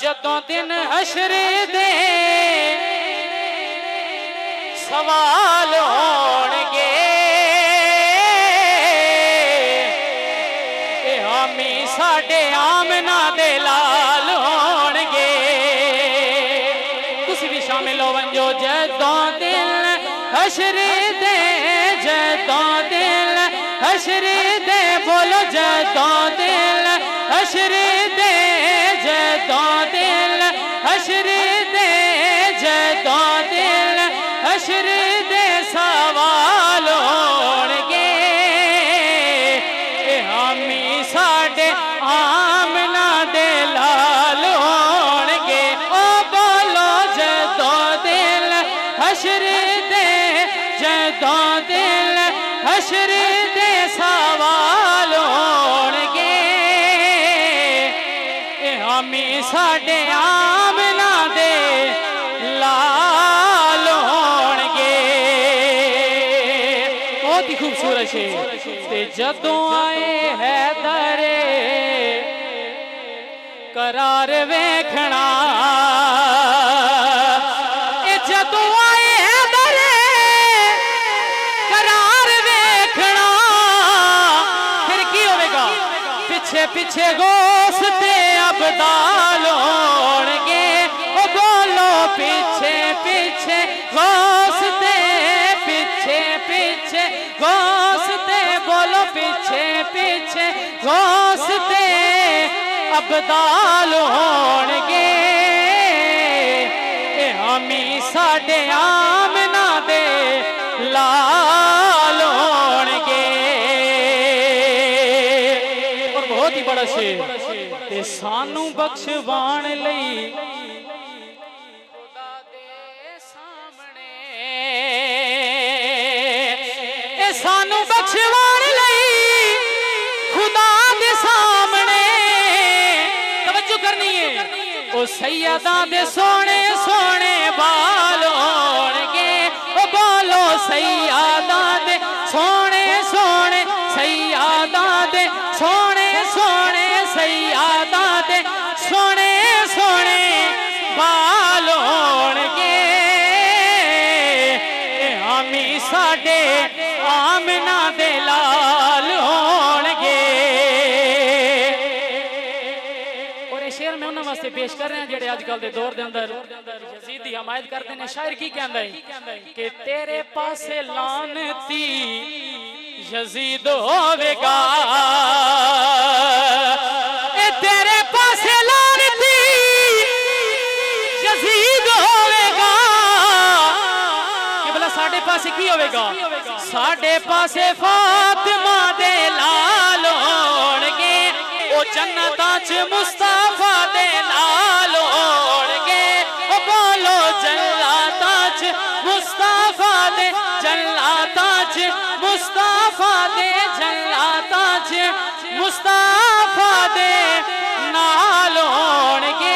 जदों दिन हशरे दे सवाल होणगे हामी साडे आमना दे लाल होणगे। तुसी भी शामिल हो वंजो। जदों दिल हशरे दे, जदों दिल हशरे दे, बोलो जदों दिल हशरे दे, जदों दिल हशरे दे, जदों दिल हशरे दे सवाल होणगे हामी साडे आमना दे लाल होणगे। ओ बोलो जदों दिल हशरे दे, जदों दिल हशरे दे सवाल होणगे हामी साडे आमना दे लाल होणगे। बहुत ही खूबसूरत है। ते जदों आए हैदर करार वेखना, जदों आए हैदर करार वेखना, फिर की होगा? पिछे पिछे गोस ते अबदाल होणगे। ओ बोलो पिछे पिछे गोस ते, पिछे पिछे गोस ते, बोलो पिछे पिछे गोस ते अबदाल होणगे हामी साडे आमना दे लाल होणगे। और बहुत ही बड़ा शेर ते सानू बख्शवाण लई खुदा दे सामने, ए सानू बख्शवाण लई खुदा दे सामने तवज्जो करनी है। ओ सैयदा दे सोने सोने बाल होणगे। ओ बोलो सैयदा दे सोने सोने, सैयदा दे सोने सोने, सैयदा दे सोने सोने बाल होणगे हामी साडे आमना दे लाल होणगे। और ये शेर मैं उन्हां वास्ते पेश कर रहे हैं जेड़े अजकल दे दौर दे अंदर यजीद दी हमायत करते हैं। शायर की कहंदा है कि तेरे पासे लानती यजीद होवेगा, ए तेरे पासे लानती यजीद होवेगा। कि भला साडे पासे की होवेगा? साडे पासे फातिमा दे लाल होणगे। ओ जन्नतां च मुस्तफा दे लाल होणगे। ओ बोलो जन्नतां च मुस्तफा दे, जन्नतां च मुस्तफा दे, जन्नतां च मुस्तफा दे नाल होणगे